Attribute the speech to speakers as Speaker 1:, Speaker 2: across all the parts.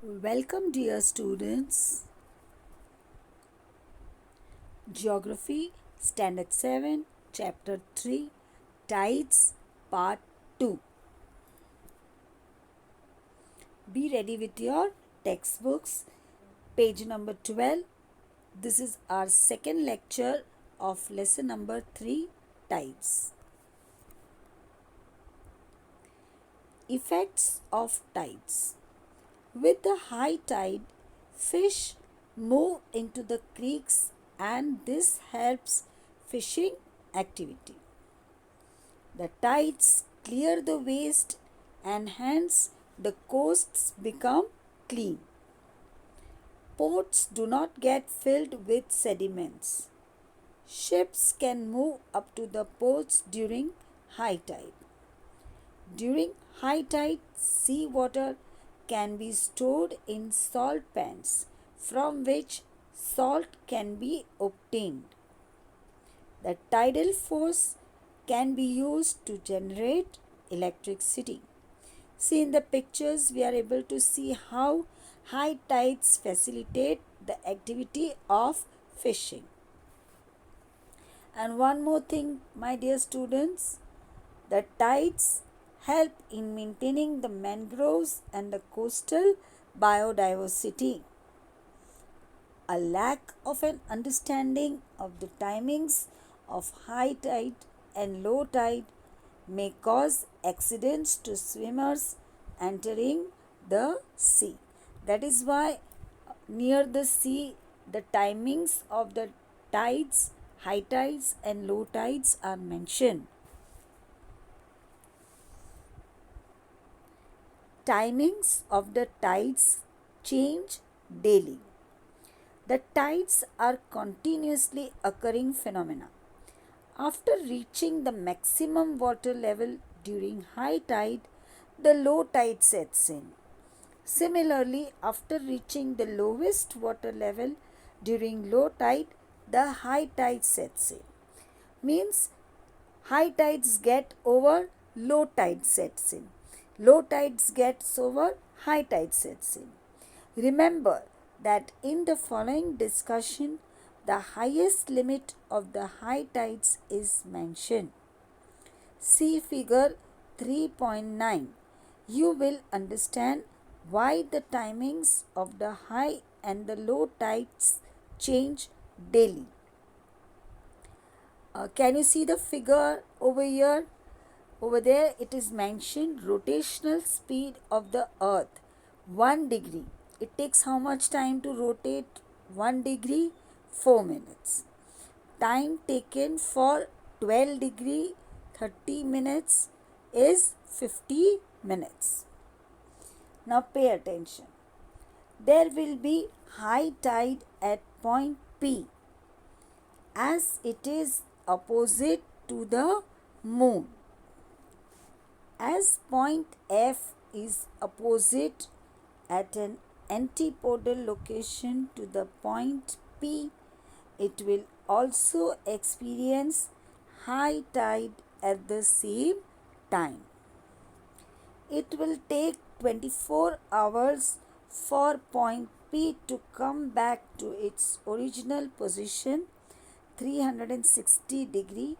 Speaker 1: Welcome, dear students. Geography, Standard 7, Chapter 3, Tides, Part 2. Be ready with your textbooks, page number 12. This is our second lecture of lesson number 3, Tides. Effects of tides. With the high tide, fish move into the creeks and this helps fishing activity. The tides clear the waste and hence the coasts become clean. Ports do not get filled with sediments. Ships can move up to the ports during high tide. During high tide, seawater can be stored in salt pans from which salt can be obtained. The tidal force can be used to generate electricity. See in the pictures, we are able to see how high tides facilitate the activity of fishing. And one more thing, my dear students, the tides help in maintaining the mangroves and the coastal biodiversity. A lack of an understanding of the timings of high tide and low tide may cause accidents to swimmers entering the sea. That is why near the sea, the timings of the tides, high tides and low tides are mentioned. Timings of the tides change daily. The tides are continuously occurring phenomena. After reaching the maximum water level during high tide, the low tide sets in. Similarly, after reaching the lowest water level during low tide, the high tide sets in. Means high tides get over, low tide sets in. Low tides gets over, high tide sets in. Remember that in the following discussion, the highest limit of the high tides is mentioned. See figure 3.9. You will understand why the timings of the high and the low tides change daily. Can you see the figure over here? Over there it is mentioned rotational speed of the earth 1 degree. It takes how much time to rotate 1 degree? 4 minutes. Time taken for 12 degree 30 minutes is 50 minutes. Now pay attention. There will be high tide at point P as it is opposite to the moon. As point F is opposite at an antipodal location to the point P, it will also experience high tide at the same time. It will take 24 hours for point P to come back to its original position 360 degree.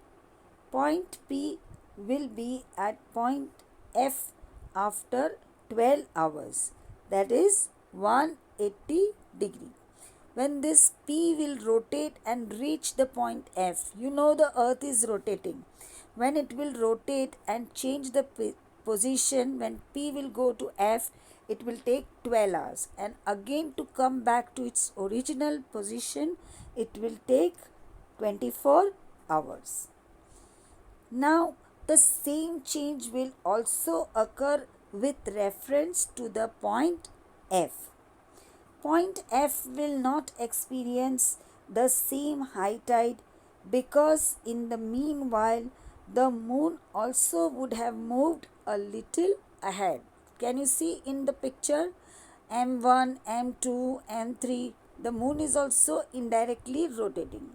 Speaker 1: Point P will be at point F after 12 hours, that is 180 degree. When this P will rotate and reach the point F, you know the earth is rotating. When it will rotate and change the position, when P will go to F, it will take 12 hours, and again to come back to its original position, it will take 24 hours. Now, the same change will also occur with reference to the point F. Point F will not experience the same high tide because in the meanwhile the moon also would have moved a little ahead. Can you see in the picture? M1, M2, M3, the moon is also indirectly rotating.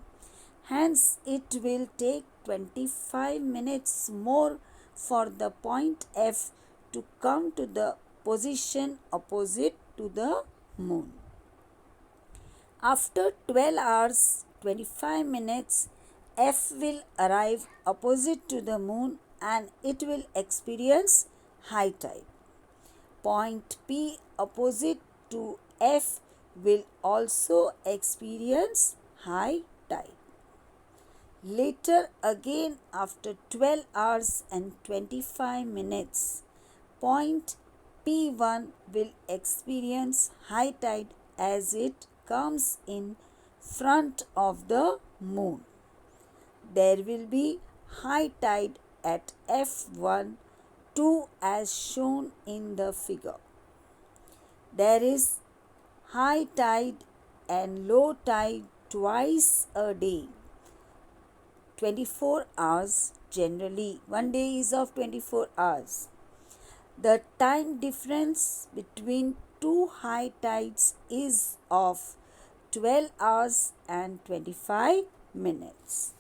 Speaker 1: Hence, it will take 25 minutes more for the point F to come to the position opposite to the moon. After 12 hours 25 minutes, F will arrive opposite to the moon and it will experience high tide. Point P opposite to F will also experience high tide. Later again after 12 hours and 25 minutes, point P1 will experience high tide as it comes in front of the moon. There will be high tide at F1 2 as shown in the figure. There is high tide and low tide twice a day. 24 hours generally. One day is of 24 hours. The time difference between two high tides is of 12 hours and 25 minutes.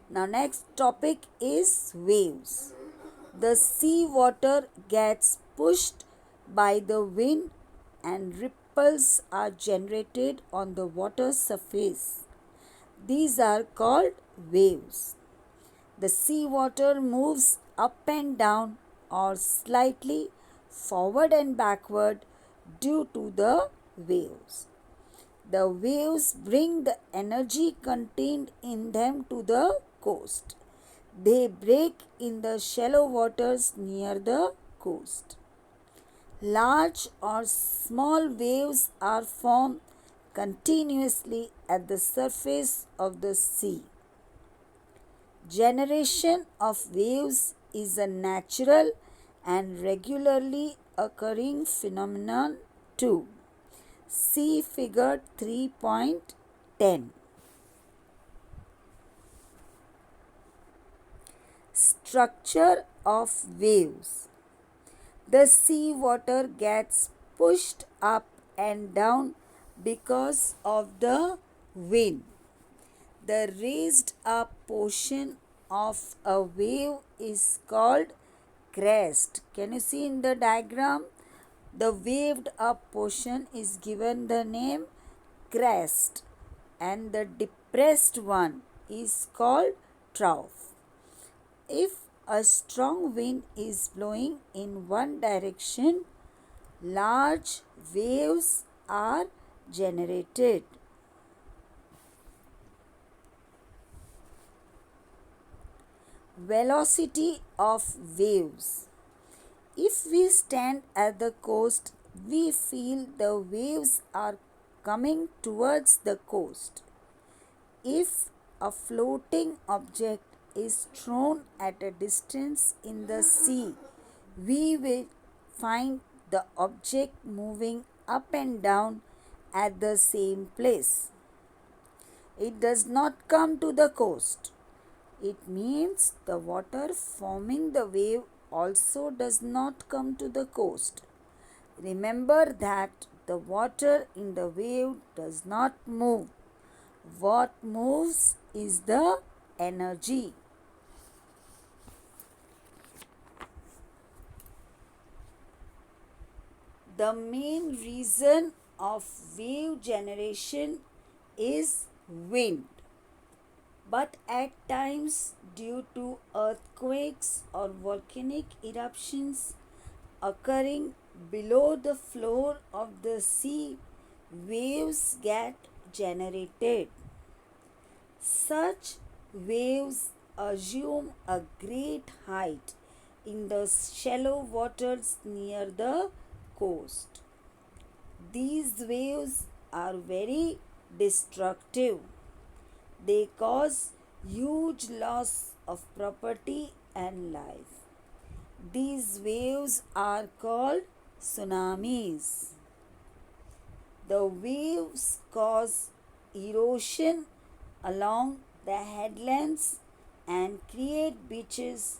Speaker 1: Now next topic is waves. The sea water gets pushed by the wind and ripples are generated on the water surface. These are called waves. The sea water moves up and down or slightly forward and backward due to the waves. The waves bring the energy contained in them to the coast. They break in the shallow waters near the coast. Large or small waves are formed continuously at the surface of the sea. Generation of waves is a natural and regularly occurring phenomenon too. See figure 3.10. Structure of waves. The sea water gets pushed up and down because of the wind. The raised up portion of a wave is called crest. Can you see in the diagram? The waved up portion is given the name crest and the depressed one is called trough. If a strong wind is blowing in one direction, large waves are generated. Velocity of waves. If we stand at the coast, we feel the waves are coming towards the coast. If a floating object is thrown at a distance in the sea, we will find the object moving up and down at the same place. It does not come to the coast. It means the water forming the wave also does not come to the coast. Remember that the water in the wave does not move. What moves is the energy. The main reason of wave generation is wind. But at times, due to earthquakes or volcanic eruptions occurring below the floor of the sea, waves get generated. Such waves assume a great height in the shallow waters near the coast. These waves are very destructive. They cause huge loss of property and life. These waves are called tsunamis. The waves cause erosion along the headlands and create beaches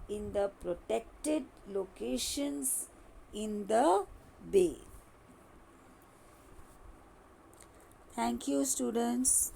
Speaker 1: in the protected locations in the bay. Thank you, students.